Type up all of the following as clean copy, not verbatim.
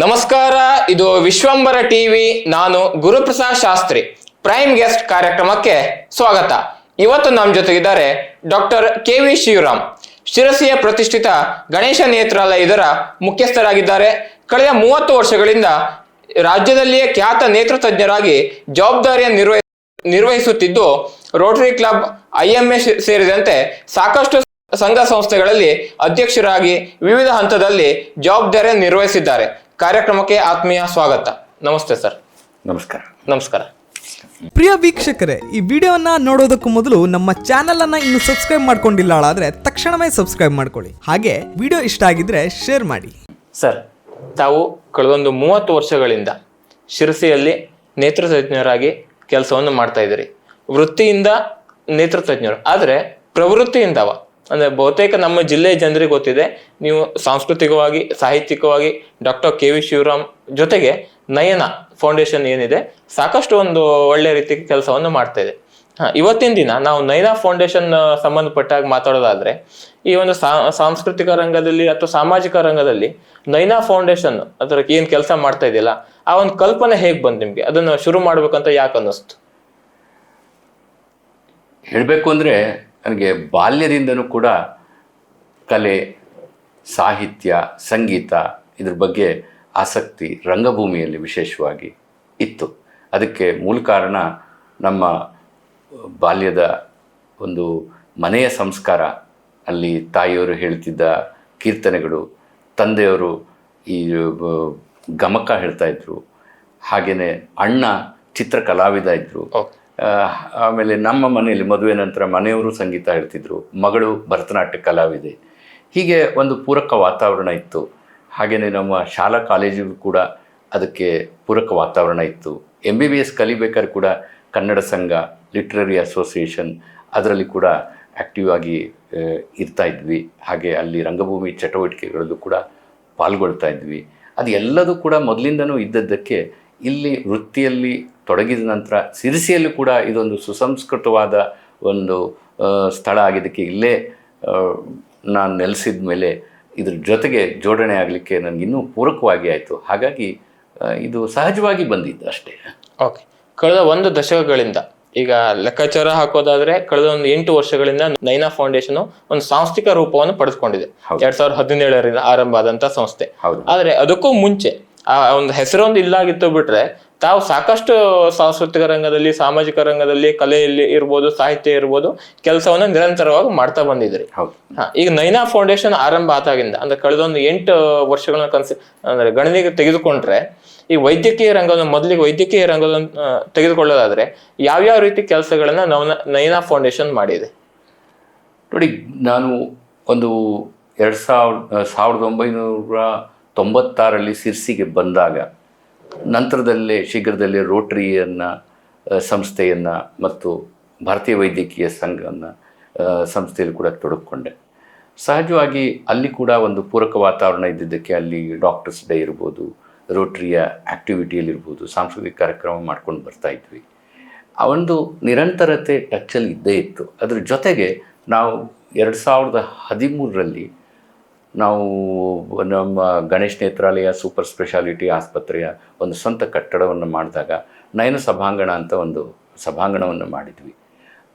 ನಮಸ್ಕಾರ, ಇದು ವಿಶ್ವಂಬರ ಟಿವಿ. ನಾನು ಗುರುಪ್ರಸಾದ್ ಶಾಸ್ತ್ರಿ. ಪ್ರೈಮ್ ಗೆಸ್ಟ್ ಕಾರ್ಯಕ್ರಮಕ್ಕೆ ಸ್ವಾಗತ. ಇವತ್ತು ನಮ್ಮ ಜೊತೆಗಿದ್ದಾರೆ ಡಾಕ್ಟರ್ ಕೆ.ವಿ. ಶಿವರಾಮ್. ಶಿರಸಿಯ ಪ್ರತಿಷ್ಠಿತ ಗಣೇಶ ನೇತ್ರಾಲಯ ಇದರ ಮುಖ್ಯಸ್ಥರಾಗಿದ್ದಾರೆ. ಕಳೆದ 30 ವರ್ಷಗಳಿಂದ ರಾಜ್ಯದಲ್ಲಿಯೇ ಖ್ಯಾತ ನೇತ್ರ ತಜ್ಞರಾಗಿ ಜವಾಬ್ದಾರಿಯನ್ನು ನಿರ್ವಹಿಸುತ್ತಿದ್ದು, ರೋಟರಿ ಕ್ಲಬ್, IMA ಸೇರಿದಂತೆ ಸಾಕಷ್ಟು ಸಂಘ ಸಂಸ್ಥೆಗಳಲ್ಲಿ ಅಧ್ಯಕ್ಷರಾಗಿ ವಿವಿಧ ಹಂತದಲ್ಲಿ ಜವಾಬ್ದಾರಿಯನ್ನು ನಿರ್ವಹಿಸಿದ್ದಾರೆ. ಕಾರ್ಯಕ್ರಮಕ್ಕೆ ಆತ್ಮೀಯ ಸ್ವಾಗತ. ನಮಸ್ತೆ ಸರ್. ನಮಸ್ಕಾರ. ನಮಸ್ಕಾರ. ಪ್ರಿಯ ವೀಕ್ಷಕರೇ, ಈ ವಿಡಿಯೋನ ನೋಡೋದಕ್ಕೂ ಮೊದಲು ನಮ್ಮ ಚಾನೆಲ್ ಅನ್ನ ಇನ್ನು ಸಬ್ಸ್ಕ್ರೈಬ್ ಮಾಡ್ಕೊಂಡಿಲ್ಲ ಆದ್ರೆ ತಕ್ಷಣವೇ ಸಬ್ಸ್ಕ್ರೈಬ್ ಮಾಡ್ಕೊಳ್ಳಿ. ಹಾಗೆ ವಿಡಿಯೋ ಇಷ್ಟ ಆಗಿದ್ರೆ ಶೇರ್ ಮಾಡಿ. ಸರ್, ತಾವು ಕಳೆದೊಂದು 30 ವರ್ಷಗಳಿಂದ ಶಿರಸಿಯಲ್ಲಿ ನೇತ್ರ ತಜ್ಞರಾಗಿ ಕೆಲಸವನ್ನು ಮಾಡ್ತಾ ಇದ್ದೀರಿ. ವೃತ್ತಿಯಿಂದ ನೇತ್ರ ತಜ್ಞರು, ಆದರೆ ಪ್ರವೃತ್ತಿಯಿಂದವ ಅಂದರೆ ಬಹುತೇಕ ನಮ್ಮ ಜಿಲ್ಲೆಯ ಜನರಿಗೆ ಗೊತ್ತಿದೆ, ನೀವು ಸಾಂಸ್ಕೃತಿಕವಾಗಿ, ಸಾಹಿತ್ಯಿಕವಾಗಿ ಡಾಕ್ಟರ್ ಕೆ.ವಿ. ಶಿವರಾಮ್ ಜೊತೆಗೆ ನಯನ ಫೌಂಡೇಶನ್ ಏನಿದೆ ಸಾಕಷ್ಟು ಒಂದು ಒಳ್ಳೆ ರೀತಿ ಕೆಲಸವನ್ನು ಮಾಡ್ತಾ ಇದೆ. ಇವತ್ತಿನ ದಿನ ನಾವು ನಯನ ಫೌಂಡೇಶನ್ ಸಂಬಂಧಪಟ್ಟಾಗ ಮಾತಾಡೋದಾದ್ರೆ, ಈ ಒಂದು ಸಾಂಸ್ಕೃತಿಕ ರಂಗದಲ್ಲಿ ಅಥವಾ ಸಾಮಾಜಿಕ ರಂಗದಲ್ಲಿ ನಯನ ಫೌಂಡೇಶನ್ ಅದರ ಏನು ಕೆಲಸ ಮಾಡ್ತಾ ಇದೆಯಲ್ಲ, ಆ ಒಂದು ಕಲ್ಪನೆ ಹೇಗೆ ಬಂತು ನಿಮಗೆ? ಅದನ್ನು ಶುರು ಮಾಡ್ಬೇಕಂತ ಯಾಕೆ ಅನ್ನಿಸ್ತು? ಹೇಳಬೇಕು ಅಂದರೆ ನನಗೆ ಬಾಲ್ಯದಿಂದನೂ ಕೂಡ ಕಲೆ, ಸಾಹಿತ್ಯ, ಸಂಗೀತ ಇದ್ರ ಬಗ್ಗೆ ಆಸಕ್ತಿ ರಂಗಭೂಮಿಯಲ್ಲಿ ವಿಶೇಷವಾಗಿ ಇತ್ತು. ಅದಕ್ಕೆ ಮೂಲ ಕಾರಣ ನಮ್ಮ ಬಾಲ್ಯದ ಒಂದು ಮನೆಯ ಸಂಸ್ಕಾರ. ಅಲ್ಲಿ ತಾಯಿಯವರು ಹೇಳ್ತಿದ್ದ ಕೀರ್ತನೆಗಳು, ತಂದೆಯವರು ಈ ಗಮಕ ಹೇಳ್ತಾಯಿದ್ರು, ಹಾಗೆಯೇ ಅಣ್ಣ ಚಿತ್ರ ಕಲಾವಿದ ಇದ್ದರು. ಆಮೇಲೆ ನಮ್ಮ ಮನೆಯಲ್ಲಿ ಮದುವೆ ನಂತರ ಮನೆಯವರು ಸಂಗೀತ ಹೇಳ್ತಿದ್ರು, ಮಗಳು ಭರತನಾಟ್ಯ ಕಲಾವಿದೆ. ಹೀಗೆ ಒಂದು ಪೂರಕ ವಾತಾವರಣ ಇತ್ತು. ಹಾಗೆಯೇ ನಮ್ಮ ಶಾಲಾ ಕಾಲೇಜಿಗೂ ಕೂಡ ಅದಕ್ಕೆ ಪೂರಕ ವಾತಾವರಣ ಇತ್ತು. MBBS ಕಲಿಬೇಕಾದ್ರೆ ಕೂಡ ಕನ್ನಡ ಸಂಘ, ಲಿಟ್ರರಿ ಅಸೋಸಿಯೇಷನ್ ಅದರಲ್ಲಿ ಕೂಡ ಆ್ಯಕ್ಟಿವ್ ಆಗಿ ಇರ್ತಾ ಇದ್ವಿ. ಹಾಗೆ ಅಲ್ಲಿ ರಂಗಭೂಮಿ ಚಟುವಟಿಕೆಗಳಲ್ಲೂ ಕೂಡ ಪಾಲ್ಗೊಳ್ತಾ ಇದ್ವಿ. ಅದು ಎಲ್ಲದೂ ಕೂಡ ಮೊದಲಿಂದನೂ ಇದ್ದದ್ದಕ್ಕೆ ಇಲ್ಲಿ ವೃತ್ತಿಯಲ್ಲಿ ತೊಡಗಿದ ನಂತರ ಶಿರಸಿಯಲ್ಲೂ ಕೂಡ ಇದೊಂದು ಸುಸಂಸ್ಕೃತವಾದ ಒಂದು ಸ್ಥಳ ಆಗಿದ್ದಕ್ಕೆ ಇಲ್ಲೇ ನಾನು ನೆಲೆಸಿದ ಮೇಲೆ ಇದ್ರ ಜೊತೆಗೆ ಜೋಡಣೆ ಆಗಲಿಕ್ಕೆ ನನಗಿನ್ನೂ ಪೂರಕವಾಗಿ ಆಯಿತು. ಹಾಗಾಗಿ ಇದು ಸಹಜವಾಗಿ ಬಂದಿದ್ದು ಅಷ್ಟೇ. ಓಕೆ, ಕಳೆದ 1 ದಶಕಗಳಿಂದ, ಈಗ ಲೆಕ್ಕಾಚಾರ ಹಾಕೋದಾದ್ರೆ ಕಳೆದ ಒಂದು 8 ವರ್ಷಗಳಿಂದ ನಯನ ಫೌಂಡೇಶನ್ ಒಂದು ಸಾಂಸ್ಥಿಕ ರೂಪವನ್ನು ಪಡೆದುಕೊಂಡಿದೆ. 2017ರಿಂದ ಆರಂಭ ಆದಂತ ಸಂಸ್ಥೆ. ಆದ್ರೆ ಅದಕ್ಕೂ ಮುಂಚೆ ಆ ಒಂದು ಹೆಸರೊಂದು ಇಲ್ಲಾಗಿತ್ತು ಬಿಟ್ರೆ, ತಾವು ಸಾಕಷ್ಟು ಸಾಂಸ್ಕೃತಿಕ ರಂಗದಲ್ಲಿ, ಸಾಮಾಜಿಕ ರಂಗದಲ್ಲಿ, ಕಲೆಯಲ್ಲಿ ಇರ್ಬೋದು, ಸಾಹಿತ್ಯ ಇರ್ಬೋದು, ಕೆಲಸವನ್ನ ನಿರಂತರವಾಗಿ ಮಾಡ್ತಾ ಬಂದಿದ್ರಿ. ಈಗ ನಯನ ಫೌಂಡೇಶನ್ ಆರಂಭ ಆದಾಗಿಂದ ಅಂದ್ರೆ ಕಳೆದೊಂದು 8 ವರ್ಷಗಳನ್ನ ಅಂದ್ರೆ ಗಣನೆಗೆ ತೆಗೆದುಕೊಂಡ್ರೆ, ಈ ವೈದ್ಯಕೀಯ ರಂಗವನ್ನು, ಮೊದಲಿಗೆ ವೈದ್ಯಕೀಯ ರಂಗವನ್ನು ತೆಗೆದುಕೊಳ್ಳೋದಾದ್ರೆ ಯಾವ್ಯಾವ ರೀತಿ ಕೆಲಸಗಳನ್ನ ನಯನ ಫೌಂಡೇಶನ್ ಮಾಡಿದೆ? ನೋಡಿ, ನಾನು ಒಂದು 1996ರಲ್ಲಿ ಶಿರ್ಸಿಗೆ ಬಂದಾಗ, ನಂತರದಲ್ಲೇ ಶೀಘ್ರದಲ್ಲೇ ರೋಟರಿಯನ್ನು ಸಂಸ್ಥೆಯನ್ನು ಮತ್ತು ಭಾರತೀಯ ವೈದ್ಯಕೀಯ ಸಂಘವನ್ನು ಸಂಸ್ಥೆಯಲ್ಲಿ ಕೂಡ ತೊಡಗಿಕೊಂಡೆ. ಸಹಜವಾಗಿ ಅಲ್ಲಿ ಕೂಡ ಒಂದು ಪೂರಕ ವಾತಾವರಣ ಇದ್ದಿದ್ದಕ್ಕೆ ಅಲ್ಲಿ ಡಾಕ್ಟರ್ಸ್ ಡೇ ಇರ್ಬೋದು, ರೋಟರಿಯ ಆ್ಯಕ್ಟಿವಿಟಿಯಲ್ಲಿರ್ಬೋದು, ಸಾಂಸ್ಕೃತಿಕ ಕಾರ್ಯಕ್ರಮ ಮಾಡ್ಕೊಂಡು ಬರ್ತಾಯಿದ್ವಿ. ಆ ಒಂದು ನಿರಂತರತೆ ಟಚ್ಚಲ್ಲಿ ಇದ್ದೇ ಇತ್ತು. ಅದ್ರ ಜೊತೆಗೆ ನಾವು 2013ರಲ್ಲಿ ನಾವು ನಮ್ಮ ಗಣೇಶ್ ನೇತ್ರಾಲಯ ಸೂಪರ್ ಸ್ಪೆಷಾಲಿಟಿ ಆಸ್ಪತ್ರೆಯ ಒಂದು ಸ್ವಂತ ಕಟ್ಟಡವನ್ನು ಮಾಡಿದಾಗ ನಯನ ಸಭಾಂಗಣ ಅಂತ ಒಂದು ಸಭಾಂಗಣವನ್ನು ಮಾಡಿದ್ವಿ.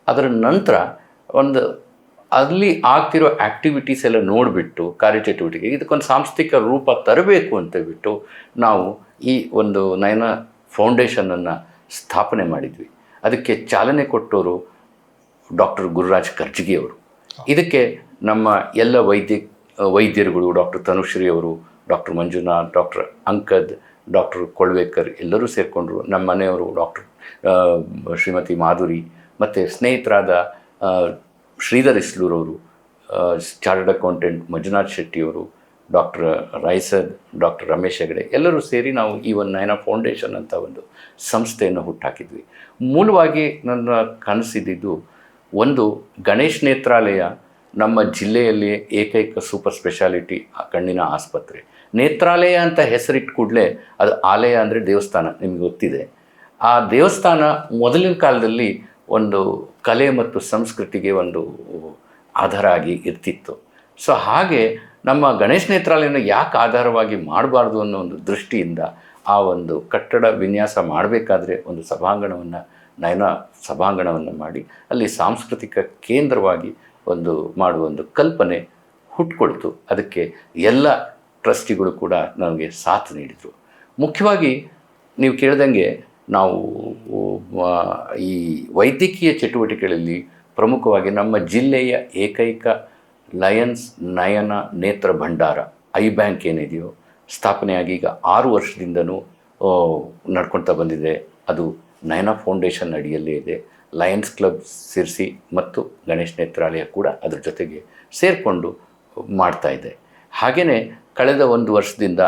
ಅದರ ನಂತರ ಅಲ್ಲಿ ಆಗ್ತಿರೋ ಆ್ಯಕ್ಟಿವಿಟೀಸ್ ಎಲ್ಲ ನೋಡಿಬಿಟ್ಟು, ಕಾರ್ಯಚಟುವಟಿಕೆ ಇದಕ್ಕೊಂದು ಸಾಂಸ್ಥಿಕ ರೂಪ ತರಬೇಕು ಅಂತೇಳ್ಬಿಟ್ಟು ನಾವು ಈ ಒಂದು ನಯನ ಫೌಂಡೇಶನನ್ನು ಸ್ಥಾಪನೆ ಮಾಡಿದ್ವಿ. ಅದಕ್ಕೆ ಚಾಲನೆ ಕೊಟ್ಟವರು ಡಾಕ್ಟರ್ ಗುರುರಾಜ್ ಕರ್ಜಗಿ ಅವರು. ಇದಕ್ಕೆ ನಮ್ಮ ಎಲ್ಲ ವೈದ್ಯರುಗಳು, ಡಾಕ್ಟರ್ ತನುಶ್ರೀ ಅವರು, ಡಾಕ್ಟರ್ ಮಂಜುನಾಥ್, ಡಾಕ್ಟರ್ ಅಂಕದ್, ಡಾಕ್ಟರ್ ಕೊಳ್ವೇಕರ್ ಎಲ್ಲರೂ ಸೇರಿಕೊಂಡ್ರು. ನಮ್ಮ ಮನೆಯವರು ಡಾಕ್ಟರ್ ಶ್ರೀಮತಿ ಮಾಧುರಿ, ಮತ್ತು ಸ್ನೇಹಿತರಾದ ಶ್ರೀಧರ್ ಇಸ್ಲೂರವರು, ಚಾರ್ಟರ್ಡ್ ಅಕೌಂಟೆಂಟ್ ಮಂಜುನಾಥ್ ಶೆಟ್ಟಿಯವರು, ಡಾಕ್ಟರ್ ರೈಸದ್, ಡಾಕ್ಟರ್ ರಮೇಶ್ ಹೆಗಡೆ ಎಲ್ಲರೂ ಸೇರಿ ನಾವು ಈ ಒಂದು ನಯನ ಫೌಂಡೇಶನ್ ಅಂತ ಒಂದು ಸಂಸ್ಥೆಯನ್ನು ಹುಟ್ಟಾಕಿದ್ವಿ. ಮೂಲವಾಗಿ ನನ್ನ ಕನಸಿದ್ದು ಒಂದು ಗಣೇಶ್ ನೇತ್ರಾಲಯ ನಮ್ಮ ಜಿಲ್ಲೆಯಲ್ಲಿ ಏಕೈಕ ಸೂಪರ್ ಸ್ಪೆಷಾಲಿಟಿ ಕಣ್ಣಿನ ಆಸ್ಪತ್ರೆ. ನೇತ್ರಾಲಯ ಅಂತ ಹೆಸರಿಟ್ಟು ಕೂಡಲೇ ಅದು ಆಲಯ ಅಂದರೆ ದೇವಸ್ಥಾನ, ನಿಮಗೆ ಗೊತ್ತಿದೆ. ಆ ದೇವಸ್ಥಾನ ಮೊದಲಿನ ಕಾಲದಲ್ಲಿ ಒಂದು ಕಲೆ ಮತ್ತು ಸಂಸ್ಕೃತಿಗೆ ಒಂದು ಆಧಾರ ಆಗಿ ಇರ್ತಿತ್ತು. ಸೊ ಹಾಗೆ ನಮ್ಮ ಗಣೇಶ ನೇತ್ರಾಲಯನ ಯಾಕೆ ಆಧಾರವಾಗಿ ಮಾಡಬಾರ್ದು ಅನ್ನೋ ಒಂದು ದೃಷ್ಟಿಯಿಂದ ಆ ಒಂದು ಕಟ್ಟಡ ವಿನ್ಯಾಸ ಮಾಡಬೇಕಾದ್ರೆ ಒಂದು ಸಭಾಂಗಣವನ್ನು ನಯನ ಸಭಾಂಗಣವನ್ನು ಮಾಡಿ ಅಲ್ಲಿ ಸಾಂಸ್ಕೃತಿಕ ಕೇಂದ್ರವಾಗಿ ಒಂದು ಮಾಡುವ ಒಂದು ಕಲ್ಪನೆ ಹುಟ್ಕೊಳ್ತು. ಅದಕ್ಕೆ ಎಲ್ಲ ಟ್ರಸ್ಟಿಗಳು ಕೂಡ ನನಗೆ ಸಾಥ್ ನೀಡಿದರು. ಮುಖ್ಯವಾಗಿ ನೀವು ಕೇಳ್ದಂಗೆ ನಾವು ಈ ವೈದ್ಯಕೀಯ ಚಟುವಟಿಕೆಗಳಲ್ಲಿ ಪ್ರಮುಖವಾಗಿ ನಮ್ಮ ಜಿಲ್ಲೆಯ ಏಕೈಕ ಲಯನ್ಸ್ ನಯನ ನೇತ್ರ ಭಂಡಾರ ಐ ಬ್ಯಾಂಕ್ ಏನಿದೆಯೋ ಸ್ಥಾಪನೆಯಾಗಿ ಈಗ 6 ವರ್ಷದಿಂದನೂ ನಡ್ಕೊಳ್ತಾ ಬಂದಿದೆ. ಅದು ನಯನ ಫೌಂಡೇಶನ್ ಅಡಿಯಲ್ಲೇ ಇದೆ. ಲಯನ್ಸ್ ಕ್ಲಬ್ ಸಿರ್ಸಿ ಮತ್ತು ಗಣೇಶ ನೇತ್ರಾಲಯ ಕೂಡ ಅದ್ರ ಜೊತೆಗೆ ಸೇರಿಕೊಂಡು ಮಾಡ್ತಾ ಇದೆ. ಹಾಗೆಯೇ ಕಳೆದ 1 ವರ್ಷದಿಂದ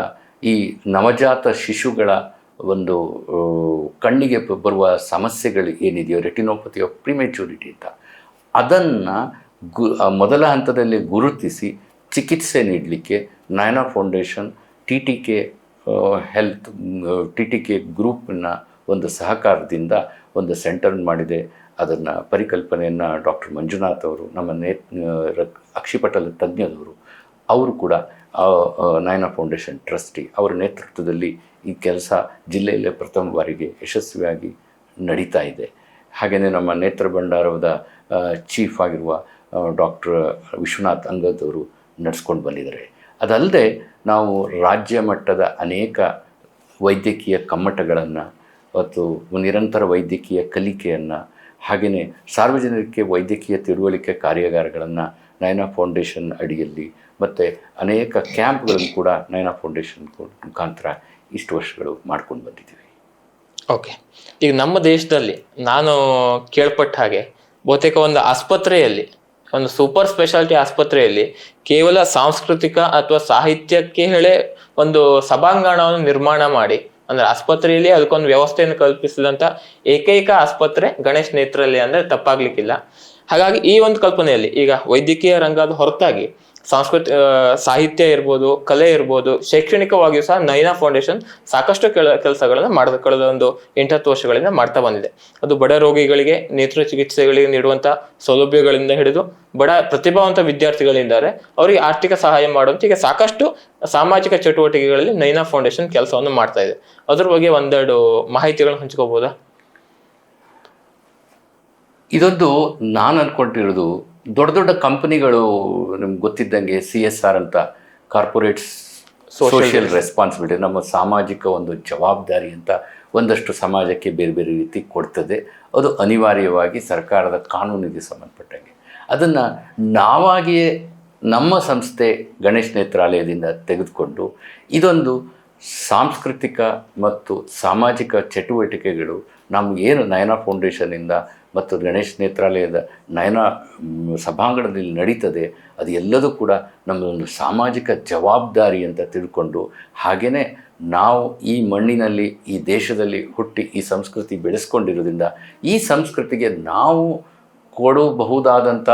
ಈ ನವಜಾತ ಶಿಶುಗಳ ಒಂದು ಕಣ್ಣಿಗೆ ಬರುವ ಸಮಸ್ಯೆಗಳು ಏನಿದೆಯೋ ರೆಟಿನೋಪತಿ ಆಫ್ ಪ್ರಿಮೆಚೂರಿಟಿ ಅಂತ, ಅದನ್ನು ಮೊದಲ ಹಂತದಲ್ಲಿ ಗುರುತಿಸಿ ಚಿಕಿತ್ಸೆ ನೀಡಲಿಕ್ಕೆ ನಯನ ಫೌಂಡೇಶನ್ TTK ಹೆಲ್ತ್ TTK ಗ್ರೂಪ್ನ ಒಂದು ಸಹಕಾರದಿಂದ ಒಂದು ಸೆಂಟರ್ ಮಾಡಿದೆ. ಅದನ್ನು ಪರಿಕಲ್ಪನೆಯನ್ನು ಡಾಕ್ಟರ್ ಮಂಜುನಾಥ್ ಅವರು, ನಮ್ಮ ಅಕ್ಷಿಪಟಲ ತಜ್ಞದವರು, ಅವರು ಕೂಡ ನಯನ ಫೌಂಡೇಶನ್ ಟ್ರಸ್ಟಿ ಅವರ ನೇತೃತ್ವದಲ್ಲಿ ಈ ಕೆಲಸ ಜಿಲ್ಲೆಯಲ್ಲೇ ಪ್ರಥಮ ಬಾರಿಗೆ ಯಶಸ್ವಿಯಾಗಿ ನಡೀತಾ ಇದೆ. ಹಾಗೆಯೇ ನಮ್ಮ ನೇತ್ರ ಭಂಡಾರದ ಚೀಫ್ ಆಗಿರುವ ಡಾಕ್ಟರ್ ವಿಶ್ವನಾಥ್ ಅಂಗದ್ ಅವರು ನಡೆಸ್ಕೊಂಡು ಬಂದಿದ್ದಾರೆ. ಅದಲ್ಲದೆ ನಾವು ರಾಜ್ಯ ಮಟ್ಟದ ಅನೇಕ ವೈದ್ಯಕೀಯ ಕಮ್ಮಟಗಳನ್ನು ಮತ್ತು ನಿರಂತರ ವೈದ್ಯಕೀಯ ಕಲಿಕೆಯನ್ನು, ಹಾಗೆಯೇ ಸಾರ್ವಜನಿಕರಿಗೆ ವೈದ್ಯಕೀಯ ತಿಳುವಳಿಕೆ ಕಾರ್ಯಾಗಾರಗಳನ್ನು ನಯನ ಫೌಂಡೇಶನ್ ಅಡಿಯಲ್ಲಿ ಮತ್ತು ಅನೇಕ ಕ್ಯಾಂಪ್ಗಳನ್ನು ಕೂಡ ನಯನ ಫೌಂಡೇಶನ್ ಮುಖಾಂತರ ಇಷ್ಟು ವರ್ಷಗಳು ಮಾಡ್ಕೊಂಡು ಬಂದಿದ್ದೀವಿ. ಓಕೆ, ಈಗ ನಮ್ಮ ದೇಶದಲ್ಲಿ ನಾನು ಕೇಳ್ಪಟ್ಟ ಹಾಗೆ ಬಹುತೇಕ ಒಂದು ಆಸ್ಪತ್ರೆಯಲ್ಲಿ, ಒಂದು ಸೂಪರ್ ಸ್ಪೆಷಾಲಿಟಿ ಆಸ್ಪತ್ರೆಯಲ್ಲಿ ಕೇವಲ ಸಾಂಸ್ಕೃತಿಕ ಅಥವಾ ಸಾಹಿತ್ಯಕ್ಕೆ ಹೇಳಿ ಒಂದು ಸಭಾಂಗಣವನ್ನು ನಿರ್ಮಾಣ ಮಾಡಿ, ಅಂದ್ರೆ ಆಸ್ಪತ್ರೆಯಲ್ಲಿ ಅದಕ್ಕೊಂದು ವ್ಯವಸ್ಥೆಯನ್ನು ಕಲ್ಪಿಸಿದಂಥ ಏಕೈಕ ಆಸ್ಪತ್ರೆ ಗಣೇಶ ನೇತ್ರಾಲಯ ಅಂದರೆ ತಪ್ಪಾಗ್ಲಿಕ್ಕಿಲ್ಲ. ಹಾಗಾಗಿ ಈ ಒಂದು ಕಲ್ಪನೆಯಲ್ಲಿ ಈಗ ವೈದ್ಯಕೀಯ ರಂಗದ ಹೊರತಾಗಿ ಸಾಹಿತ್ಯ ಇರ್ಬೋದು, ಕಲೆ ಇರ್ಬೋದು, ಶೈಕ್ಷಣಿಕವಾಗಿಯೂ ಸಹ ನಯನ ಫೌಂಡೇಶನ್ ಸಾಕಷ್ಟು ಕೆಲಸಗಳನ್ನು ಕಳೆದ ಒಂದು 8-10 ವರ್ಷಗಳಿಂದ ಮಾಡ್ತಾ ಬಂದಿದೆ. ಅದು ಬಡ ರೋಗಿಗಳಿಗೆ ನೇತ್ರ ಚಿಕಿತ್ಸೆಗಳಿಗೆ ನೀಡುವಂಥ ಸೌಲಭ್ಯಗಳಿಂದ ಹಿಡಿದು ಬಡ ಪ್ರತಿಭಾವಂತ ವಿದ್ಯಾರ್ಥಿಗಳಿದ್ದಾರೆ ಅವರಿಗೆ ಆರ್ಥಿಕ ಸಹಾಯ ಮಾಡುವಂಥ ಈಗ ಸಾಕಷ್ಟು ಸಾಮಾಜಿಕ ಚಟುವಟಿಕೆಗಳಲ್ಲಿ ನಯನ ಫೌಂಡೇಶನ್ ಕೆಲಸವನ್ನು ಮಾಡ್ತಾ ಇದೆ. ಅದ್ರ ಬಗ್ಗೆ ಒಂದೆರಡು ಮಾಹಿತಿಗಳನ್ನು ಹಂಚ್ಕೋಬೋದಾ? ಇದೊಂದು ನಾನು ಅಂದ್ಕೊಂಡಿರೋದು, ದೊಡ್ಡ ದೊಡ್ಡ ಕಂಪನಿಗಳು ನಿಮ್ಗೆ ಗೊತ್ತಿದ್ದಂಗೆ CSR ಅಂತ, ಕಾರ್ಪೊರೇಟ್ ಸೋಷಿಯಲ್ ರೆಸ್ಪಾನ್ಸಿಬಿಲಿಟಿ, ನಮ್ಮ ಸಾಮಾಜಿಕ ಒಂದು ಜವಾಬ್ದಾರಿ ಅಂತ ಒಂದಷ್ಟು ಸಮಾಜಕ್ಕೆ ಬೇರೆ ಬೇರೆ ರೀತಿ ಕೊಡ್ತದೆ. ಅದು ಅನಿವಾರ್ಯವಾಗಿ ಸರ್ಕಾರದ ಕಾನೂನಿಗೆ ಸಂಬಂಧಪಟ್ಟಂಗೆ. ಅದನ್ನು ನಾವಾಗಿಯೇ ನಮ್ಮ ಸಂಸ್ಥೆ ಗಣೇಶ ನೇತ್ರಾಲಯದಿಂದ ತೆಗೆದುಕೊಂಡು ಇದೊಂದು ಸಾಂಸ್ಕೃತಿಕ ಮತ್ತು ಸಾಮಾಜಿಕ ಚಟುವಟಿಕೆಗಳು ನಮಗೇನು ನಯನ ಫೌಂಡೇಶನ್ನಿಂದ ಮತ್ತು ಗಣೇಶ ನೇತ್ರಾಲಯದ ನಯನ ಸಭಾಂಗಣದಲ್ಲಿ ನಡೀತದೆ, ಅದು ಎಲ್ಲದೂ ಕೂಡ ನಮ್ಮದೊಂದು ಸಾಮಾಜಿಕ ಜವಾಬ್ದಾರಿ ಅಂತ ತಿಳ್ಕೊಂಡು, ಹಾಗೆಯೇ ನಾವು ಈ ಮಣ್ಣಿನಲ್ಲಿ ಈ ದೇಶದಲ್ಲಿ ಹುಟ್ಟಿ ಈ ಸಂಸ್ಕೃತಿ ಬೆಳೆಸ್ಕೊಂಡಿರೋದ್ರಿಂದ ಈ ಸಂಸ್ಕೃತಿಗೆ ನಾವು ಕೊಡಬಹುದಾದಂಥ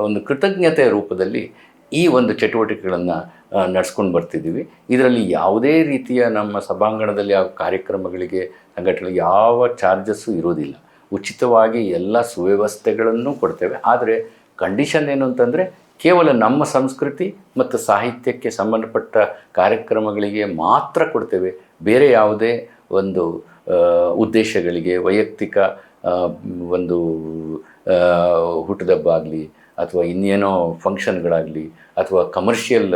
ಒಂದು ಕೃತಜ್ಞತೆಯ ರೂಪದಲ್ಲಿ ಈ ಒಂದು ಚಟುವಟಿಕೆಗಳನ್ನು ನಡೆಸ್ಕೊಂಡು ಬರ್ತಿದ್ದೀವಿ. ಇದರಲ್ಲಿ ಯಾವುದೇ ರೀತಿಯ ನಮ್ಮ ಸಭಾಂಗಣದಲ್ಲಿ ಯಾವ ಕಾರ್ಯಕ್ರಮಗಳಿಗೆ ಸಂಘಟನೆಗಳಿಗೆ ಯಾವ ಚಾರ್ಜಸ್ಸು ಇರೋದಿಲ್ಲ. ಉಚಿತವಾಗಿ ಎಲ್ಲ ಸುವ್ಯವಸ್ಥೆಗಳನ್ನು ಕೊಡ್ತೇವೆ. ಆದರೆ ಕಂಡೀಷನ್ ಏನು ಅಂತಂದರೆ, ಕೇವಲ ನಮ್ಮ ಸಂಸ್ಕೃತಿ ಮತ್ತು ಸಾಹಿತ್ಯಕ್ಕೆ ಸಂಬಂಧಪಟ್ಟ ಕಾರ್ಯಕ್ರಮಗಳಿಗೆ ಮಾತ್ರ ಕೊಡ್ತೇವೆ. ಬೇರೆ ಯಾವುದೇ ಒಂದು ಉದ್ದೇಶಗಳಿಗೆ, ವೈಯಕ್ತಿಕ ಒಂದು ಹುಟ್ಟುಹಬ್ಬ ಆಗಲಿ ಅಥವಾ ಇನ್ನೇನೋ ಫಂಕ್ಷನ್ಗಳಾಗಲಿ ಅಥವಾ ಕಮರ್ಷಿಯಲ್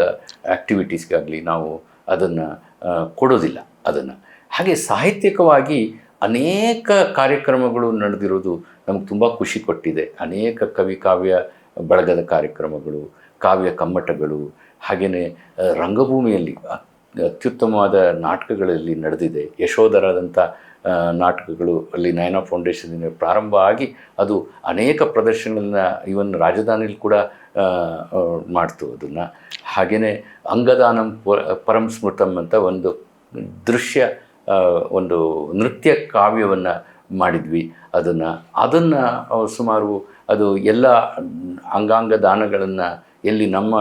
ಆ್ಯಕ್ಟಿವಿಟೀಸ್ಗಾಗಲಿ ನಾವು ಅದನ್ನು ಕೊಡೋದಿಲ್ಲ. ಅದನ್ನು ಹಾಗೆ ಸಾಹಿತ್ಯಿಕವಾಗಿ ಅನೇಕ ಕಾರ್ಯಕ್ರಮಗಳು ನಡೆದಿರೋದು ನಮಗೆ ತುಂಬ ಖುಷಿ ಕೊಟ್ಟಿದೆ. ಅನೇಕ ಕವಿ ಕಾವ್ಯ ಬಳಗದ ಕಾರ್ಯಕ್ರಮಗಳು, ಕಾವ್ಯ ಕಮ್ಮಟಗಳು, ಹಾಗೆಯೇ ರಂಗಭೂಮಿಯಲ್ಲಿ ಅತ್ಯುತ್ತಮವಾದ ನಾಟಕಗಳಲ್ಲಿ ನಡೆದಿದೆ. ಯಶೋಧರಾದಂಥ ನಾಟಕಗಳು ಅಲ್ಲಿ ನಯನ ಫೌಂಡೇಶನ್ನಿಂದ ಪ್ರಾರಂಭ ಆಗಿ ಅದು ಅನೇಕ ಪ್ರದರ್ಶನಗಳನ್ನ ಇವನ್ ರಾಜಧಾನಿಯಲ್ಲಿ ಕೂಡ ಮಾಡ್ತು ಅದನ್ನು. ಹಾಗೆಯೇ ಅಂಗದಾನಂ ಪರಂ ಸ್ಮೃತಂ ಅಂತ ಒಂದು ದೃಶ್ಯ ಒಂದು ನೃತ್ಯ ಕಾವ್ಯವನ್ನು ಮಾಡಿದ್ವಿ. ಅದನ್ನು ಸುಮಾರು ಅದು ಎಲ್ಲ ಅಂಗಾಂಗ ದಾನಗಳನ್ನು ಎಲ್ಲಿ ನಮ್ಮ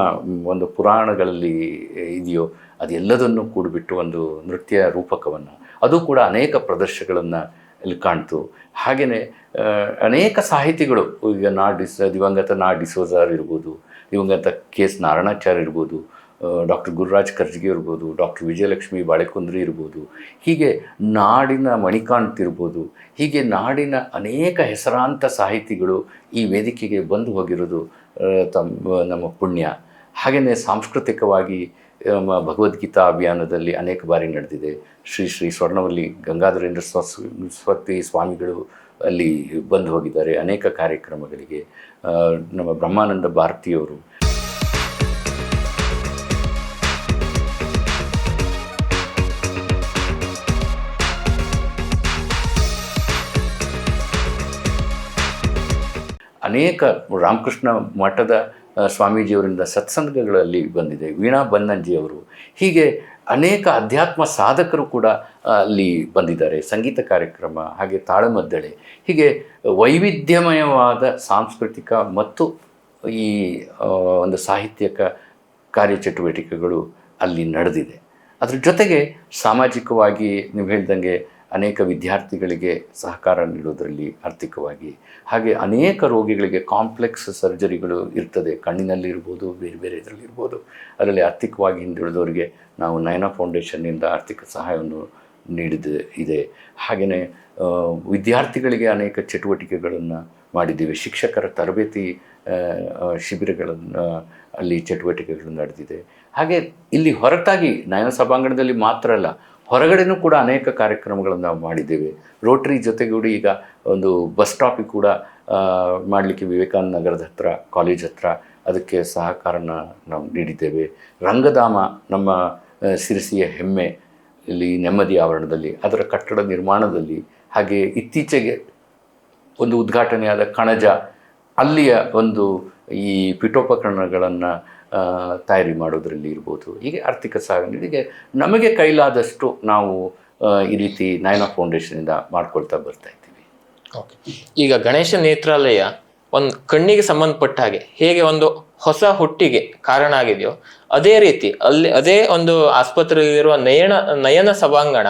ಒಂದು ಪುರಾಣಗಳಲ್ಲಿ ಇದೆಯೋ ಅದೆಲ್ಲದನ್ನು ಕೂಡಿಬಿಟ್ಟು ಒಂದು ನೃತ್ಯ ರೂಪಕವನ್ನು, ಅದು ಕೂಡ ಅನೇಕ ಪ್ರದರ್ಶನಗಳನ್ನು ಇಲ್ಲಿ ಕಾಣ್ತು. ಹಾಗೆಯೇ ಅನೇಕ ಸಾಹಿತಿಗಳು, ಈಗ ದಿವಂಗತ ನಾ ಡಿಸೋಜಾರ್ ಇರ್ಬೋದು, ದಿವಂಗತ ಕೆ.ಎಸ್. ನಾರಾಯಣಾಚಾರ್ಯ ಇರ್ಬೋದು, ಡಾಕ್ಟರ್ ಗುರುರಾಜ್ ಕರ್ಜಗಿ ಇರ್ಬೋದು, ಡಾಕ್ಟರ್ ವಿಜಯಲಕ್ಷ್ಮಿ ಬಾಳೆಕುಂದ್ರಿ ಇರ್ಬೋದು, ಹೀಗೆ ನಾಡಿನ ಮಣಿಕಾಂತ್ ಇರ್ಬೋದು, ಹೀಗೆ ನಾಡಿನ ಅನೇಕ ಹೆಸರಾಂತ ಸಾಹಿತಿಗಳು ಈ ವೇದಿಕೆಗೆ ಬಂದು ಹೋಗಿರೋದು ನಮ್ಮ ಪುಣ್ಯ. ಹಾಗೆಯೇ ಸಾಂಸ್ಕೃತಿಕವಾಗಿ ಭಗವದ್ಗೀತಾ ಅಭಿಯಾನದಲ್ಲಿ ಅನೇಕ ಬಾರಿ ನಡೆದಿದೆ. ಶ್ರೀ ಸ್ವರ್ಣವಲ್ಲಿ ಗಂಗಾಧರೇಂದ್ರ ಸರಸ್ವತಿ ಸ್ವಾಮಿಗಳು ಅಲ್ಲಿ ಬಂದು ಹೋಗಿದ್ದಾರೆ ಅನೇಕ ಕಾರ್ಯಕ್ರಮಗಳಿಗೆ. ನಮ್ಮ ಬ್ರಹ್ಮಾನಂದ ಭಾರತಿಯವರು, ಅನೇಕ ರಾಮಕೃಷ್ಣ ಮಠದ ಸ್ವಾಮೀಜಿಯವರಿಂದ ಸತ್ಸಂಗಗಳಲ್ಲಿ ಬಂದಿದೆ. ವೀಣಾ ಬನ್ನಂಜಿಯವರು, ಹೀಗೆ ಅನೇಕ ಅಧ್ಯಾತ್ಮ ಸಾಧಕರು ಕೂಡ ಅಲ್ಲಿ ಬಂದಿದ್ದಾರೆ. ಸಂಗೀತ ಕಾರ್ಯಕ್ರಮ, ಹಾಗೆ ತಾಳಮದ್ದಳೆ, ಹೀಗೆ ವೈವಿಧ್ಯಮಯವಾದ ಸಾಂಸ್ಕೃತಿಕ ಮತ್ತು ಈ ಒಂದು ಸಾಹಿತ್ಯಕ ಕಾರ್ಯಚಟುವಟಿಕೆಗಳು ಅಲ್ಲಿ ನಡೆದಿದೆ. ಅದ್ರ ಜೊತೆಗೆ ಸಾಮಾಜಿಕವಾಗಿ ನೀವು ಹೇಳ್ದಂಗೆ ಅನೇಕ ವಿದ್ಯಾರ್ಥಿಗಳಿಗೆ ಸಹಕಾರ ನೀಡೋದರಲ್ಲಿ ಆರ್ಥಿಕವಾಗಿ, ಹಾಗೆ ಅನೇಕ ರೋಗಿಗಳಿಗೆ ಕಾಂಪ್ಲೆಕ್ಸ್ ಸರ್ಜರಿಗಳು ಇರ್ತದೆ, ಕಣ್ಣಿನಲ್ಲಿರ್ಬೋದು, ಬೇರೆ ಬೇರೆ ಇದರಲ್ಲಿರ್ಬೋದು, ಅದರಲ್ಲಿ ಆರ್ಥಿಕವಾಗಿ ಹಿಂದುಳಿದವರಿಗೆ ನಾವು ನಯನ ಫೌಂಡೇಶನ್ನಿಂದ ಆರ್ಥಿಕ ಸಹಾಯವನ್ನು ಇದೆ. ಹಾಗೆಯೇ ವಿದ್ಯಾರ್ಥಿಗಳಿಗೆ ಅನೇಕ ಚಟುವಟಿಕೆಗಳನ್ನು ಮಾಡಿದ್ದೀವಿ. ಶಿಕ್ಷಕರ ತರಬೇತಿ ಶಿಬಿರಗಳನ್ನು ಅಲ್ಲಿ ಚಟುವಟಿಕೆಗಳು ನಡೆದಿದೆ. ಹಾಗೆ ಇಲ್ಲಿ ಹೊರತಾಗಿ ನಯನ ಸಭಾಂಗಣದಲ್ಲಿ ಮಾತ್ರ ಅಲ್ಲ, ಹೊರಗಡೆನೂ ಕೂಡ ಅನೇಕ ಕಾರ್ಯಕ್ರಮಗಳನ್ನು ನಾವು ಮಾಡಿದ್ದೇವೆ. ರೋಟ್ರಿ ಜೊತೆಗೂಡಿ ಈಗ ಒಂದು ಬಸ್ ಸ್ಟಾಪಿಗೆ ಕೂಡ ಮಾಡಲಿಕ್ಕೆ ವಿವೇಕಾನಂದ ನಗರದ ಹತ್ರ, ಕಾಲೇಜ್ ಹತ್ರ ಅದಕ್ಕೆ ಸಹಕಾರನ ನಾವು ನೀಡಿದ್ದೇವೆ. ರಂಗಧಾಮ ನಮ್ಮ ಸಿರಸಿಯ ಹೆಮ್ಮೆ, ಇಲ್ಲಿ ನೆಮ್ಮದಿ ಆವರಣದಲ್ಲಿ ಅದರ ಕಟ್ಟಡ ನಿರ್ಮಾಣದಲ್ಲಿ, ಹಾಗೆ ಇತ್ತೀಚೆಗೆ ಒಂದು ಉದ್ಘಾಟನೆಯಾದ ಕಣಜ, ಅಲ್ಲಿಯ ಒಂದು ಈ ಪೀಠೋಪಕರಣಗಳನ್ನು ತಯಾರಿ ಮಾಡೋದರಲ್ಲಿ ಇರ್ಬೋದು. ಹೀಗೆ ಆರ್ಥಿಕ ಸಹಾಯ ನೀಡಿಗೆ ನಮಗೆ ಕೈಲಾದಷ್ಟು ನಾವು ಈ ರೀತಿ ನಯನ ಫೌಂಡೇಶನಿಂದ ಮಾಡ್ಕೊಳ್ತಾ ಬರ್ತಾ ಇದ್ದೀವಿ. ಓಕೆ, ಈಗ ಗಣೇಶ ನೇತ್ರಾಲಯ ಒಂದು ಕಣ್ಣಿಗೆ ಸಂಬಂಧಪಟ್ಟ ಹಾಗೆ ಹೇಗೆ ಒಂದು ಹೊಸ ಹುಟ್ಟಿಗೆ ಕಾರಣ ಆಗಿದೆಯೋ, ಅದೇ ರೀತಿ ಅಲ್ಲಿ ಅದೇ ಒಂದು ಆಸ್ಪತ್ರೆಯಲ್ಲಿರುವ ನಯನ ಸಭಾಂಗಣ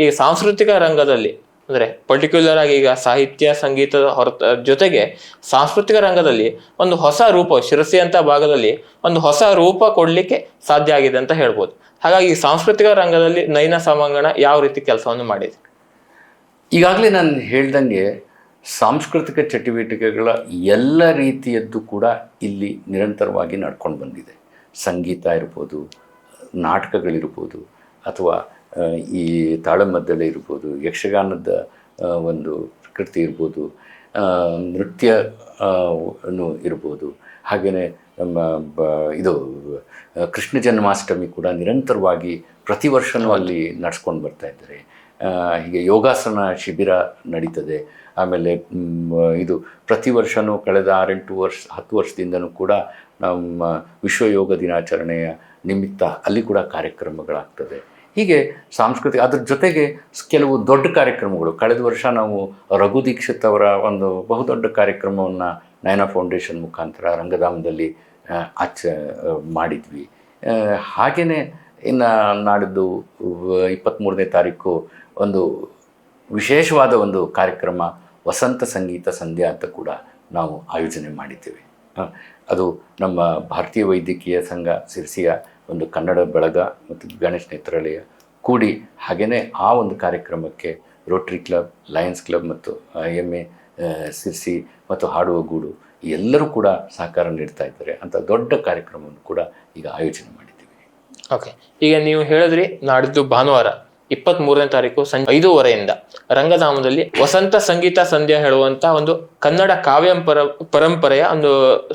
ಈ ಸಾಂಸ್ಕೃತಿಕ ರಂಗದಲ್ಲಿ, ಅಂದರೆ ಪರ್ಟಿಕ್ಯುಲರ್ ಆಗಿ ಈಗ ಸಾಹಿತ್ಯ ಸಂಗೀತದ ಜೊತೆಗೆ ಸಾಂಸ್ಕೃತಿಕ ರಂಗದಲ್ಲಿ ಒಂದು ಹೊಸ ರೂಪ, ಶಿರಸಿ ಅಂತ ಭಾಗದಲ್ಲಿ ಒಂದು ಹೊಸ ರೂಪ ಕೊಡಲಿಕ್ಕೆ ಸಾಧ್ಯ ಆಗಿದೆ ಅಂತ ಹೇಳ್ಬೋದು. ಹಾಗಾಗಿ ಸಾಂಸ್ಕೃತಿಕ ರಂಗದಲ್ಲಿ ನಯನ ಸಭಾಂಗಣ ಯಾವ ರೀತಿ ಕೆಲಸವನ್ನು ಮಾಡಿದೆ? ಈಗಾಗಲೇ ನಾನು ಹೇಳ್ದಂಗೆ ಸಾಂಸ್ಕೃತಿಕ ಚಟುವಟಿಕೆಗಳ ಎಲ್ಲ ರೀತಿಯದ್ದು ಕೂಡ ಇಲ್ಲಿ ನಿರಂತರವಾಗಿ ನಡ್ಕೊಂಡು ಬಂದಿದೆ. ಸಂಗೀತ ಇರ್ಬೋದು, ನಾಟಕಗಳಿರ್ಬೋದು, ಅಥವಾ ಈ ತಾಳಮದ್ದಳೆ ಇರ್ಬೋದು, ಯಕ್ಷಗಾನದ ಒಂದು ಪ್ರಕೃತಿ ಇರ್ಬೋದು, ನೃತ್ಯ ಇರ್ಬೋದು, ಹಾಗೆಯೇ ನಮ್ಮ ಇದು ಕೃಷ್ಣ ಜನ್ಮಾಷ್ಟಮಿ ಕೂಡ ನಿರಂತರವಾಗಿ ಪ್ರತಿ ವರ್ಷವೂ ಅಲ್ಲಿ ನಡೆಸ್ಕೊಂಡು ಬರ್ತಾ ಇದ್ದಾರೆ. ಹೀಗೆ ಯೋಗಾಸನ ಶಿಬಿರ ನಡೀತದೆ. ಆಮೇಲೆ ಇದು ಪ್ರತಿ ವರ್ಷವೂ ಕಳೆದ 10 ವರ್ಷದಿಂದನೂ ಕೂಡ ನಮ್ಮ ವಿಶ್ವ ಯೋಗ ದಿನಾಚರಣೆಯ ನಿಮಿತ್ತ ಅಲ್ಲಿ ಕೂಡ ಕಾರ್ಯಕ್ರಮಗಳಾಗ್ತದೆ. ಹೀಗೆ ಸಾಂಸ್ಕೃತಿಕ, ಅದ್ರ ಜೊತೆಗೆ ಕೆಲವು ದೊಡ್ಡ ಕಾರ್ಯಕ್ರಮಗಳು, ಕಳೆದ ವರ್ಷ ನಾವು ರಘು ದೀಕ್ಷಿತ್ ಅವರ ಒಂದು ಬಹುದೊಡ್ಡ ಕಾರ್ಯಕ್ರಮವನ್ನು ನಯನ ಫೌಂಡೇಶನ್ ಮುಖಾಂತರ ರಂಗಧಾಮದಲ್ಲಿ ಮಾಡಿದ್ವಿ. ಹಾಗೆಯೇ ಇನ್ನು ನಾಡಿದ್ದು 23ನೇ ತಾರೀಕು ಒಂದು ವಿಶೇಷವಾದ ಒಂದು ಕಾರ್ಯಕ್ರಮ ವಸಂತ ಸಂಗೀತ ಸಂಧ್ಯಾ ಅಂತ ಕೂಡ ನಾವು ಆಯೋಜನೆ ಮಾಡಿದ್ದೇವೆ. ಅದು ನಮ್ಮ ಭಾರತೀಯ ವೈದ್ಯಕೀಯ ಸಂಘ ಸಿರಸಿಯ ಒಂದು ಕನ್ನಡ ಬಳಗ ಮತ್ತು ಗಣೇಶ ನೇತ್ರಾಲಯ ಕೂಡಿ, ಹಾಗೆಯೇ ಆ ಒಂದು ಕಾರ್ಯಕ್ರಮಕ್ಕೆ ರೋಟರಿ ಕ್ಲಬ್, ಲಯನ್ಸ್ ಕ್ಲಬ್ ಮತ್ತು IMA ಸಿರಸಿ ಮತ್ತು ಹಾಡುವ ಗೂಡು ಎಲ್ಲರೂ ಕೂಡ ಸಹಕಾರ ನೀಡ್ತಾ ಇದ್ದಾರೆ. ಅಂತ ದೊಡ್ಡ ಕಾರ್ಯಕ್ರಮವನ್ನು ಕೂಡ ಈಗ ಆಯೋಜನೆ ಮಾಡಿದ್ದೀವಿ. ಓಕೆ, ಈಗ ನೀವು ಹೇಳಿದ್ರಿ ನಾಡಿದ್ದು ಭಾನುವಾರ 23ನೇ ತಾರೀಕು ಸಂಜೆ 5:30 ರಂಗಧಾಮದಲ್ಲಿ ವಸಂತ ಸಂಗೀತ ಸಂಧ್ಯಾ ಹೇಳುವಂತ ಒಂದು ಕನ್ನಡ ಕಾವ್ಯ ಪರಂಪರೆಯ ಒಂದು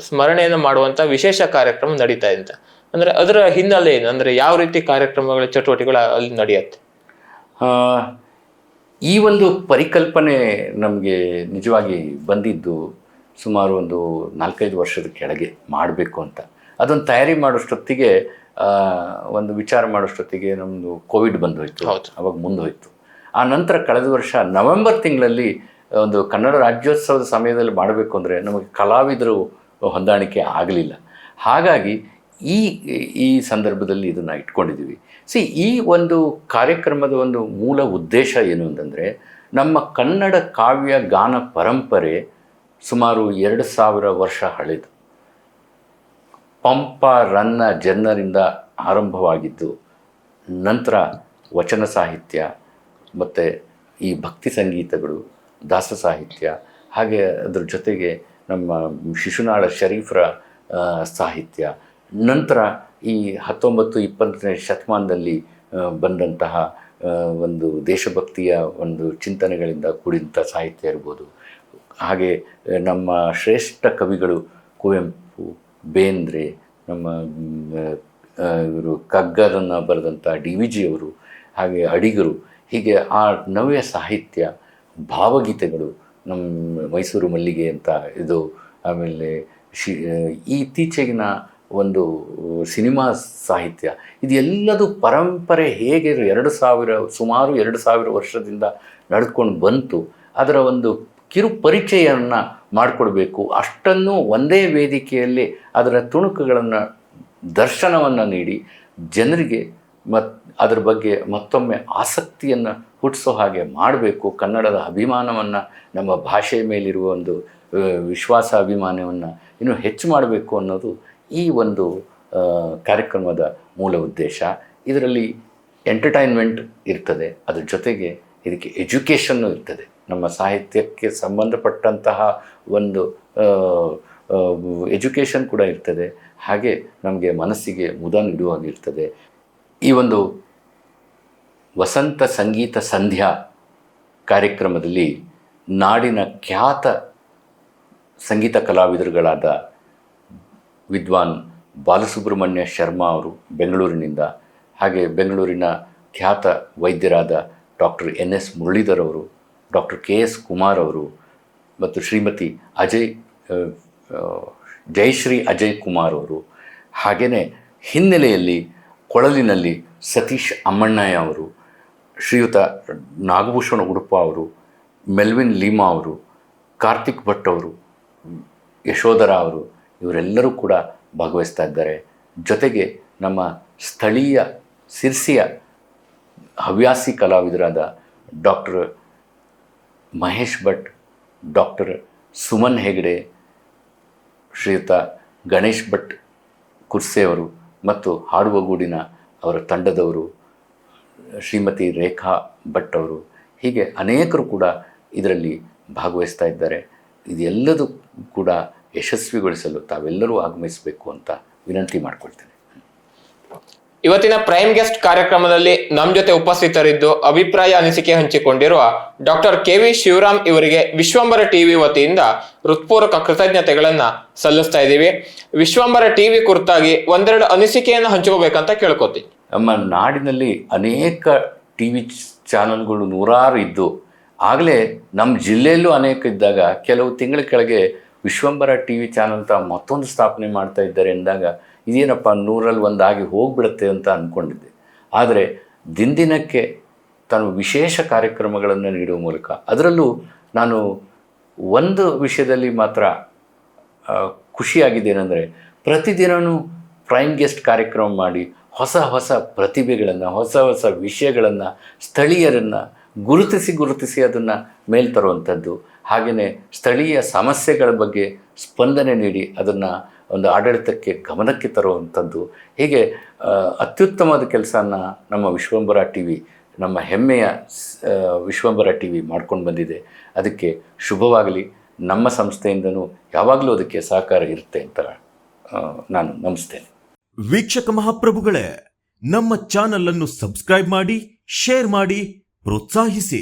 ಸ್ಮರಣೆಯನ್ನು ಮಾಡುವಂತ ವಿಶೇಷ ಕಾರ್ಯಕ್ರಮ ನಡೀತಾ ಇದೆ. ಅಂದ್ರೆ ಅದರ ಹಿನ್ನೆಲೆ ಏನು, ಅಂದ್ರೆ ಯಾವ ರೀತಿ ಕಾರ್ಯಕ್ರಮಗಳ ಚಟುವಟಿಕೆಗಳು ಅಲ್ಲಿ ನಡೆಯುತ್ತೆ? ಈ ಒಂದು ಪರಿಕಲ್ಪನೆ ನಮಗೆ ನಿಜವಾಗಿ ಬಂದಿದ್ದು ಸುಮಾರು ಒಂದು 4-5 ವರ್ಷದ ಕೆಳಗೆ ಮಾಡಬೇಕು ಅಂತ. ಅದನ್ನು ತಯಾರಿ ಮಾಡೋಷ್ಟೊತ್ತಿಗೆ, ಒಂದು ವಿಚಾರ ಮಾಡೋಷ್ಟೊತ್ತಿಗೆ ನಮ್ಮದು ಕೋವಿಡ್ ಬಂದೋಯ್ತು, ಅವಾಗ ಮುಂದೋಯ್ತು. ಆ ನಂತರ ಕಳೆದ ವರ್ಷ ನವೆಂಬರ್ ತಿಂಗಳಲ್ಲಿ ಒಂದು ಕನ್ನಡ ರಾಜ್ಯೋತ್ಸವದ ಸಮಯದಲ್ಲಿ ಮಾಡಬೇಕು ಅಂದರೆ ನಮಗೆ ಕಲಾವಿದರು ಹೊಂದಾಣಿಕೆ ಆಗಲಿಲ್ಲ. ಹಾಗಾಗಿ ಈ ಸಂದರ್ಭದಲ್ಲಿ ಇದನ್ನು ಇಟ್ಕೊಂಡಿದ್ದೀವಿ. ಈ ಒಂದು ಕಾರ್ಯಕ್ರಮದ ಒಂದು ಮೂಲ ಉದ್ದೇಶ ಏನು ಅಂತಂದರೆ, ನಮ್ಮ ಕನ್ನಡ ಕಾವ್ಯ ಗಾನ ಪರಂಪರೆ ಸುಮಾರು 2000 ವರ್ಷ ಹಳೆದು. ಪಂಪ, ರನ್ನ, ಜನ್ನರಿಂದ ಆರಂಭವಾಗಿದ್ದು ನಂತರ ವಚನ ಸಾಹಿತ್ಯ ಮತ್ತು ಈ ಭಕ್ತಿ ಸಂಗೀತಗಳು, ದಾಸ ಸಾಹಿತ್ಯ, ಹಾಗೆ ಅದ್ರ ಜೊತೆಗೆ ನಮ್ಮ ಶಿಶುನಾಳ ಶರೀಫರ ಸಾಹಿತ್ಯ, ನಂತರ ಈ 19-20ನೇ ಶತಮಾನದಲ್ಲಿ ಬಂದಂತಹ ಒಂದು ದೇಶಭಕ್ತಿಯ ಒಂದು ಚಿಂತನೆಗಳಿಂದ ಕೂಡಿದಂಥ ಸಾಹಿತ್ಯ ಇರ್ಬೋದು. ಹಾಗೆ ನಮ್ಮ ಶ್ರೇಷ್ಠ ಕವಿಗಳು ಕುವೆಂಪು, ಬೇಂದ್ರೆ, ನಮ್ಮ ಇವರು ಕಗ್ಗರನ್ನು ಬರೆದಂಥ DVG ಅವರು, ಹಾಗೆ ಅಡಿಗರು, ಹೀಗೆ ಆ ನವ್ಯ ಸಾಹಿತ್ಯ, ಭಾವಗೀತೆಗಳು, ನಮ್ಮ ಮೈಸೂರು ಮಲ್ಲಿಗೆ ಅಂತ ಇದು, ಆಮೇಲೆ ಈ ಇತ್ತೀಚೆಗಿನ ಒಂದು ಸಿನಿಮಾ ಸಾಹಿತ್ಯ, ಇದೆಲ್ಲದು ಪರಂಪರೆ ಹೇಗೆ ಸುಮಾರು 2000 ವರ್ಷದಿಂದ ನಡೆದುಕೊಂಡು ಬಂತು, ಅದರ ಒಂದು ಕಿರು ಪರಿಚಯವನ್ನು ಮಾಡಿಕೊಡ್ಬೇಕು. ಅಷ್ಟನ್ನು ಒಂದೇ ವೇದಿಕೆಯಲ್ಲಿ ಅದರ ತುಣುಕುಗಳನ್ನು, ದರ್ಶನವನ್ನು ನೀಡಿ ಜನರಿಗೆ ಅದರ ಬಗ್ಗೆ ಮತ್ತೊಮ್ಮೆ ಆಸಕ್ತಿಯನ್ನು ಹುಟ್ಟಿಸೋ ಹಾಗೆ ಮಾಡಬೇಕು. ಕನ್ನಡದ ಅಭಿಮಾನವನ್ನು, ನಮ್ಮ ಭಾಷೆಯ ಮೇಲಿರುವ ಒಂದು ವಿಶ್ವಾಸ, ಅಭಿಮಾನವನ್ನು ಇನ್ನೂ ಹೆಚ್ಚು ಮಾಡಬೇಕು ಅನ್ನೋದು ಈ ಒಂದು ಕಾರ್ಯಕ್ರಮದ ಮೂಲ ಉದ್ದೇಶ. ಇದರಲ್ಲಿ ಎಂಟರ್ಟೈನ್ಮೆಂಟ್ ಇರ್ತದೆ, ಅದ್ರ ಜೊತೆಗೆ ಇದಕ್ಕೆ ಎಜುಕೇಷನ್ನು ಇರ್ತದೆ. ನಮ್ಮ ಸಾಹಿತ್ಯಕ್ಕೆ ಸಂಬಂಧಪಟ್ಟಂತಹ ಒಂದು ಎಜುಕೇಷನ್ ಕೂಡ ಇರ್ತದೆ. ಹಾಗೆ ನಮಗೆ ಮನಸ್ಸಿಗೆ ಮುದ ನೀಡುವಾಗಿರ್ತದೆ. ಈ ಒಂದು ವಸಂತ ಸಂಗೀತ ಸಂಧ್ಯಾ ಕಾರ್ಯಕ್ರಮದಲ್ಲಿ ನಾಡಿನ ಖ್ಯಾತ ಸಂಗೀತ ಕಲಾವಿದರುಗಳಾದ ವಿದ್ವಾನ್ ಬಾಲಸುಬ್ರಹ್ಮಣ್ಯ ಶರ್ಮಾ ಅವರು ಬೆಂಗಳೂರಿನಿಂದ, ಹಾಗೆ ಬೆಂಗಳೂರಿನ ಖ್ಯಾತ ವೈದ್ಯರಾದ ಡಾಕ್ಟರ್ NS ಮುರಳೀಧರ್ ಅವರು, ಡಾಕ್ಟರ್ KS ಕುಮಾರ್ ಅವರು ಮತ್ತು ಶ್ರೀಮತಿ ಜಯಶ್ರೀ ಅಜಯ್ ಕುಮಾರ್ ಅವರು, ಹಾಗೆಯೇ ಹಿನ್ನೆಲೆಯಲ್ಲಿ ಕೊಳಲಿನಲ್ಲಿ ಸತೀಶ್ ಅಮ್ಮಣ್ಣಯ್ಯ ಅವರು, ಶ್ರೀಯುತ ನಾಗಭೂಷಣ ಉಡುಪ ಅವರು, ಮೆಲ್ವಿನ್ ಲೀಮಾ ಅವರು, ಕಾರ್ತಿಕ್ ಭಟ್ ಅವರು, ಯಶೋಧರ ಅವರು, ಇವರೆಲ್ಲರೂ ಕೂಡ ಭಾಗವಹಿಸ್ತಾ ಇದ್ದಾರೆ. ಜೊತೆಗೆ ನಮ್ಮ ಸ್ಥಳೀಯ ಸಿರ್ಸಿಯ ಹವ್ಯಾಸಿ ಕಲಾವಿದರಾದ ಡಾಕ್ಟರ್ ಮಹೇಶ್ ಭಟ್, ಡಾಕ್ಟರ್ ಸುಮನ್ ಹೆಗಡೆ, ಶ್ರೀಯುತ ಗಣೇಶ್ ಭಟ್ ಕುರ್ಸೆಯವರು ಮತ್ತು ಹಾಡುವಗೂಡಿನ ಅವರ ತಂಡದವರು, ಶ್ರೀಮತಿ ರೇಖಾ ಭಟ್ ಅವರು, ಹೀಗೆ ಅನೇಕರು ಕೂಡ ಇದರಲ್ಲಿ ಭಾಗವಹಿಸ್ತಾ ಇದ್ದಾರೆ. ಇದೆಲ್ಲದೂ ಕೂಡ ಯಶಸ್ವಿಗೊಳಿಸಲು ತಾವೆಲ್ಲರೂ ಆಗಮಿಸಬೇಕು ಅಂತ ವಿನಂತಿ ಮಾಡಿಕೊಳ್ತೇನೆ. ಇವತ್ತಿನ ಪ್ರೈಮ್ ಗೆಸ್ಟ್ ಕಾರ್ಯಕ್ರಮದಲ್ಲಿ ನಮ್ಮ ಜೊತೆ ಉಪಸ್ಥಿತರಿದ್ದು ಅಭಿಪ್ರಾಯ ಅನಿಸಿಕೆ ಹಂಚಿಕೊಂಡಿರುವ ಡಾಕ್ಟರ್ KV ಶಿವರಾಮ್ ಇವರಿಗೆ ವಿಶ್ವಂಬರ ಟಿವಿ ವತಿಯಿಂದ ಹೃತ್ಪೂರ್ವಕ ಕೃತಜ್ಞತೆಗಳನ್ನ ಸಲ್ಲಿಸ್ತಾ ಇದ್ದೀವಿ. ವಿಶ್ವಂಬರ ಟಿವಿ ಕುರಿತಾಗಿ ಒಂದೆರಡು ಅನಿಸಿಕೆಯನ್ನು ಹಂಚ್ಕೋಬೇಕಂತ ಕೇಳ್ಕೊತೀನಿ. ನಮ್ಮ ನಾಡಿನಲ್ಲಿ ಅನೇಕ TV ಚಾನಲ್ಗಳು ನೂರಾರು ಇದ್ದು, ಆಗಲೇ ನಮ್ಮ ಜಿಲ್ಲೆಯಲ್ಲೂ ಅನೇಕ ಇದ್ದಾಗ ಕೆಲವು ತಿಂಗಳ ಕೆಳಗೆ ವಿಶ್ವಂಬರ TV ಚಾನಲ್ ಅಂತ ಮತ್ತೊಂದು ಸ್ಥಾಪನೆ ಮಾಡ್ತಾ ಇದ್ದಾರೆ ಎಂದಾಗ ಇದೇನಪ್ಪ 100ರಲ್ಲಿ 1 ಆಗಿ ಹೋಗ್ಬಿಡುತ್ತೆ ಅಂತ ಅಂದ್ಕೊಂಡಿದ್ದೆ. ಆದರೆ ದಿನದಿನಕ್ಕೆ ತಾನು ವಿಶೇಷ ಕಾರ್ಯಕ್ರಮಗಳನ್ನು ನೀಡುವ ಮೂಲಕ, ಅದರಲ್ಲೂ ನಾನು ಒಂದು ವಿಷಯದಲ್ಲಿ ಮಾತ್ರ ಖುಷಿಯಾಗಿದ್ದೇನೆಂದರೆ, ಪ್ರತಿದಿನವೂ ಪ್ರೈಮ್ ಗೆಸ್ಟ್ ಕಾರ್ಯಕ್ರಮ ಮಾಡಿ ಹೊಸ ಹೊಸ ಪ್ರತಿಭೆಗಳನ್ನು, ಹೊಸ ಹೊಸ ವಿಷಯಗಳನ್ನು, ಸ್ಥಳೀಯರನ್ನು ಗುರುತಿಸಿ ಅದನ್ನು ಮೇಲ್ತರುವಂಥದ್ದು, ಹಾಗೆಯೇ ಸ್ಥಳೀಯ ಸಮಸ್ಯೆಗಳ ಬಗ್ಗೆ ಸ್ಪಂದನೆ ನೀಡಿ ಅದನ್ನು ಒಂದು ಆಡಳಿತಕ್ಕೆ ಗಮನಕ್ಕೆ ತರುವಂಥದ್ದು, ಹೀಗೆ ಅತ್ಯುತ್ತಮವಾದ ಕೆಲಸನ ನಮ್ಮ ವಿಶ್ವಂಬರ TV, ನಮ್ಮ ಹೆಮ್ಮೆಯ ವಿಶ್ವಂಬರ TV ಮಾಡ್ಕೊಂಡು ಬಂದಿದೆ. ಅದಕ್ಕೆ ಶುಭವಾಗಲಿ. ನಮ್ಮ ಸಂಸ್ಥೆಯಿಂದನೂ ಯಾವಾಗಲೂ ಅದಕ್ಕೆ ಸಹಕಾರ ಇರುತ್ತೆ ಅಂತ ನಾನು ನಂಬಿಸ್ತೇನೆ. ವೀಕ್ಷಕ ಮಹಾಪ್ರಭುಗಳೇ, ನಮ್ಮ ಚಾನಲ್ ಅನ್ನು ಸಬ್ಸ್ಕ್ರೈಬ್ ಮಾಡಿ, ಶೇರ್ ಮಾಡಿ, ಪ್ರೋತ್ಸಾಹಿಸಿ.